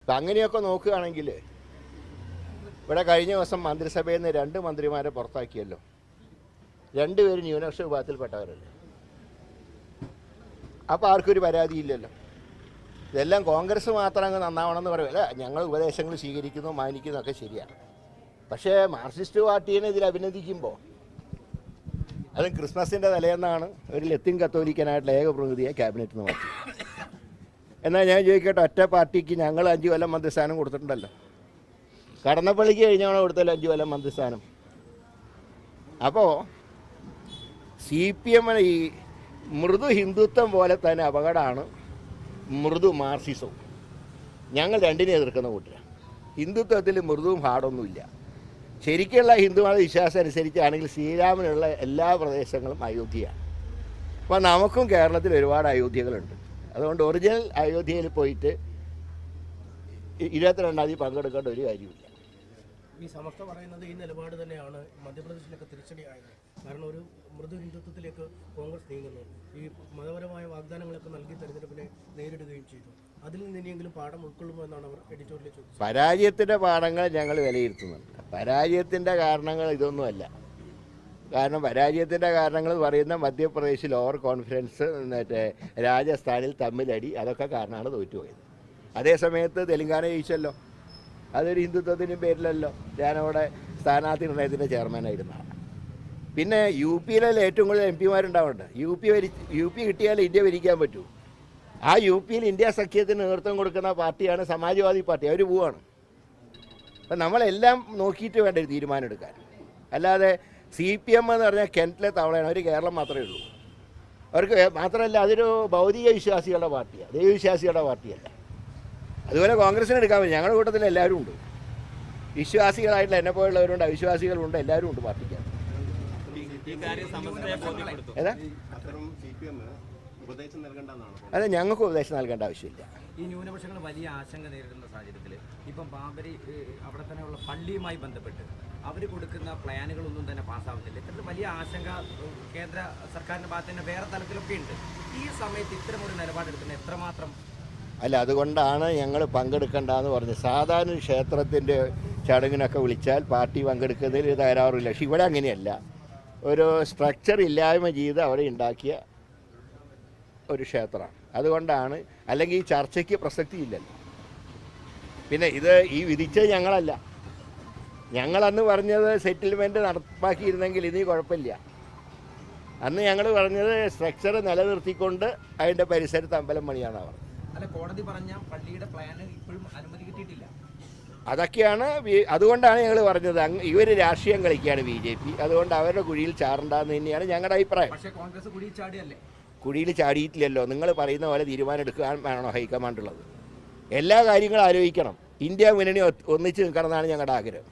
അപ്പം അങ്ങനെയൊക്കെ നോക്കുകയാണെങ്കിൽ ഇവിടെ കഴിഞ്ഞ ദിവസം മന്ത്രിസഭയിൽ നിന്ന് 2 മന്ത്രിമാരെ പുറത്താക്കിയല്ലോ. 2 പേര് ന്യൂനപക്ഷ വിഭാഗത്തിൽപ്പെട്ടവരല്ലേ. അപ്പോൾ ആർക്കൊരു പരാതിയില്ലല്ലോ. ഇതെല്ലാം കോൺഗ്രസ് മാത്രം അങ്ങ് നന്നാവണമെന്ന് പറയുമല്ല. ഞങ്ങൾ ഉപദേശങ്ങൾ സ്വീകരിക്കുന്നു, മാനിക്കുന്നു ഒക്കെ ശരിയാണ്. പക്ഷേ മാർക്സിസ്റ്റ് പാർട്ടീനെ ഇതിൽ അഭിനന്ദിക്കുമ്പോൾ അതും ക്രിസ്മസിൻ്റെ തലേന്നാണ് ഒരു ലത്തീൻ കത്തോലിക്കനായിട്ടുള്ള ഏക പ്രതിനിധിയെ ക്യാബിനറ്റിൽ നിന്ന് മാറ്റി. എന്നാൽ ഞാൻ ചോദിക്കട്ടെ, ഒറ്റ പാർട്ടിക്ക് ഞങ്ങൾ 5 കൊല്ലം മന്ത്രിസ്ഥാനം കൊടുത്തിട്ടുണ്ടല്ലോ. കടന്നപ്പള്ളിക്ക് കഴിഞ്ഞാണോ കൊടുത്തല്ലോ 5 കൊല്ലം മന്ത്രിസ്ഥാനം. അപ്പോൾ CPM ഈ മൃദു ഹിന്ദുത്വം പോലെ തന്നെ അപകടമാണ് മൃദു മാർക്സിസവും. ഞങ്ങൾ രണ്ടിനെ എതിർക്കുന്ന കൂട്ടരാണ്. ഹിന്ദുത്വത്തിൽ മൃദുവും ഹാർഡൊന്നുമില്ല. ശരിക്കുള്ള ഹിന്ദുമത വിശ്വാസം അനുസരിച്ചാണെങ്കിൽ ശ്രീരാമനുള്ള എല്ലാ പ്രദേശങ്ങളും അയോധ്യയാണ്. അപ്പോൾ നമുക്കും കേരളത്തിൽ ഒരുപാട് അയോധ്യകളുണ്ട്. അതുകൊണ്ട് ഒറിജിനൽ അയോധ്യയിൽ പോയിട്ട് 22-ാം തീയതി പങ്കെടുക്കേണ്ട ഒരു കാര്യമില്ല. ഈ സമസ്ത പറയുന്നത് ഈ നിലപാട് തന്നെയാണ് മധ്യപ്രദേശിലൊക്കെ തിരിച്ചടിയായത്. കാരണം ഒരു മൃദു ഹിന്ദുത്വത്തിലേക്ക് കോൺഗ്രസ് നീങ്ങുന്നു. ഈ മതപരമായ വാഗ്ദാനങ്ങളൊക്കെ നൽകി തെരഞ്ഞെടുപ്പിനെ നേരിടുകയും ചെയ്തു. അതിൽ നിന്ന് ഇനിയെങ്കിലും പാഠം ഉൾക്കൊള്ളുമോ എന്നാണ് അവർ എഡിറ്റോറിയൽ ചോദിച്ചത്. പരാജയത്തിൻ്റെ പാഠങ്ങൾ ഞങ്ങൾ വിലയിരുത്തുന്നുണ്ട്. പരാജയത്തിൻ്റെ കാരണങ്ങൾ ഇതൊന്നുമല്ല. കാരണം പരാജയത്തിൻ്റെ കാരണങ്ങൾ പറയുന്ന മധ്യപ്രദേശിൽ ഓവർ കോൺഫിഡൻസ്, മറ്റേ രാജസ്ഥാനിൽ തമ്മിലടി, അതൊക്കെ കാരണമാണ് തോറ്റുപോയത്. അതേസമയത്ത് തെലങ്കാന ജയിച്ചല്ലോ. അതൊരു ഹിന്ദുത്വത്തിനും പേരിലല്ലോ. ഞാനവിടെ സ്ഥാനാർത്ഥി നിർണയത്തിൻ്റെ ചെയർമാനായിരുന്നതാണ്. പിന്നെ UPയിലെ ഏറ്റവും കൂടുതൽ MP മാരുണ്ടാവുന്നുണ്ട്. UP കിട്ടിയാൽ ഇന്ത്യ ഭരിക്കാൻ പറ്റൂ. ആ UPയിൽ ഇന്ത്യ സഖ്യത്തിന് നേതൃത്വം കൊടുക്കുന്ന പാർട്ടിയാണ് സമാജ്വാദി പാർട്ടി. അവർ പോവാണ്. അപ്പം നമ്മളെല്ലാം നോക്കിയിട്ട് വേണ്ട ഒരു തീരുമാനം എടുക്കാൻ. അല്ലാതെ CPM എന്ന് പറഞ്ഞാൽ കിണറ്റിലെ തവളയാണ്. അവർ കേരളം മാത്രമേ ഉള്ളൂ. അവർക്ക് മാത്രമല്ല, അതൊരു ഭൗതിക വിശ്വാസികളുടെ പാർട്ടിയാണ്, ദൈവവിശ്വാസികളുടെ പാർട്ടിയല്ല. അതുപോലെ കോൺഗ്രസിന് എടുക്കാൻ പറ്റും. ഞങ്ങളുടെ കൂട്ടത്തിൽ എല്ലാവരും ഉണ്ട്. വിശ്വാസികളായിട്ടുള്ള എന്നെ പോലുള്ളവരുണ്ട്, അവിശ്വാസികളുണ്ട്, എല്ലാവരും ഉണ്ട് പാർട്ടിക്കാർ. ഏതാ അതെ, ഞങ്ങൾക്ക് ഉപദേശം നൽകേണ്ട ആവശ്യമില്ല. ഈ ന്യൂനപക്ഷങ്ങൾ വലിയ ആശങ്ക നേരിടുന്ന സാഹചര്യത്തിൽ ഇപ്പം ബാബരി അവിടെ തന്നെയുള്ള പള്ളിയുമായി ബന്ധപ്പെട്ട് അവർ കൊടുക്കുന്ന പ്ലാനുകളൊന്നും തന്നെ പാസ്സാവുന്നില്ല. ഇത്തരത്തിൽ വലിയ ആശങ്ക കേന്ദ്ര സർക്കാരിൻ്റെ ഭാഗത്ത് തന്നെ വേറെ തലത്തിലൊക്കെ ഉണ്ട്. ഈ സമയത്ത് ഇത്തരമൊരു നിലപാടെടുക്കുന്നത് എത്രമാത്രം? അല്ല, അതുകൊണ്ടാണ് ഞങ്ങൾ പങ്കെടുക്കേണ്ടതെന്ന് പറഞ്ഞത്. സാധാരണ ക്ഷേത്രത്തിൻ്റെ ചടങ്ങിനൊക്കെ വിളിച്ചാൽ പാർട്ടി പങ്കെടുക്കുന്നതിൽ തകരാറില്ല. പക്ഷെ ഇവിടെ അങ്ങനെയല്ല. ഒരു സ്ട്രക്ചർ ഇല്ലായ്മ ചെയ്ത് അവിടെ ഉണ്ടാക്കിയ ഒരു ക്ഷേത്രമാണ്. അതുകൊണ്ടാണ്. അല്ലെങ്കിൽ ഈ ചർച്ചയ്ക്ക് പ്രസക്തിയില്ലല്ലോ. പിന്നെ ഇത് ഈ വിധിച്ചത് ഞങ്ങളല്ല. ഞങ്ങളന്ന് പറഞ്ഞത് സെറ്റിൽമെൻറ്റ് നടപ്പാക്കിയിരുന്നെങ്കിൽ ഇനി കുഴപ്പമില്ല. അന്ന് ഞങ്ങൾ പറഞ്ഞത് സ്ട്രക്ചർ നിലനിർത്തിക്കൊണ്ട് അതിൻ്റെ പരിസരത്ത് അമ്പലം പണിയാണ് പറഞ്ഞത്. അല്ല, കോടതി പറഞ്ഞ പള്ളിയുടെ പ്ലാന് ഇപ്പോഴും അനുമതി കിട്ടിയിട്ടില്ല. അതൊക്കെയാണ്. അതുകൊണ്ടാണ് ഞങ്ങൾ പറഞ്ഞത് ഇവർ രാഷ്ട്രീയം കളിക്കുകയാണ് BJP. അതുകൊണ്ട് അവരുടെ കുഴിയിൽ ചാടണ്ടെന്ന് തന്നെയാണ് ഞങ്ങളുടെ അഭിപ്രായം. പക്ഷേ കോൺഗ്രസ് കുഴിയിൽ ചാടിയല്ലേ? കുഴിയിൽ ചാടിയിട്ടില്ലല്ലോ. നിങ്ങൾ പറയുന്ന പോലെ തീരുമാനം എടുക്കാൻ വേണോ ഹൈക്കമാൻഡുള്ളത്? എല്ലാ കാര്യങ്ങളും ആലോചിക്കണം. ഇന്ത്യ മുന്നണി ഒന്നിച്ച് നിൽക്കണമെന്നാണ് ഞങ്ങളുടെ ആഗ്രഹം.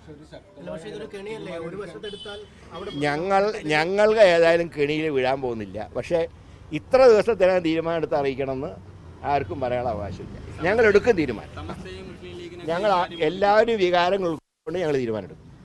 ഞങ്ങൾക്ക് ഏതായാലും കെണിയിൽ വീഴാൻ പോകുന്നില്ല. പക്ഷേ ഇത്ര ദിവസത്തിനകം തീരുമാനം എടുത്ത് അറിയിക്കണമെന്ന് ആർക്കും പറയാനുള്ള അവകാശമില്ല. ഞങ്ങൾ എടുക്കും തീരുമാനം. ഞങ്ങൾ എല്ലാവരും വികാരങ്ങൾ ഉൾക്കൊണ്ട് ഞങ്ങൾ തീരുമാനം എടുക്കും.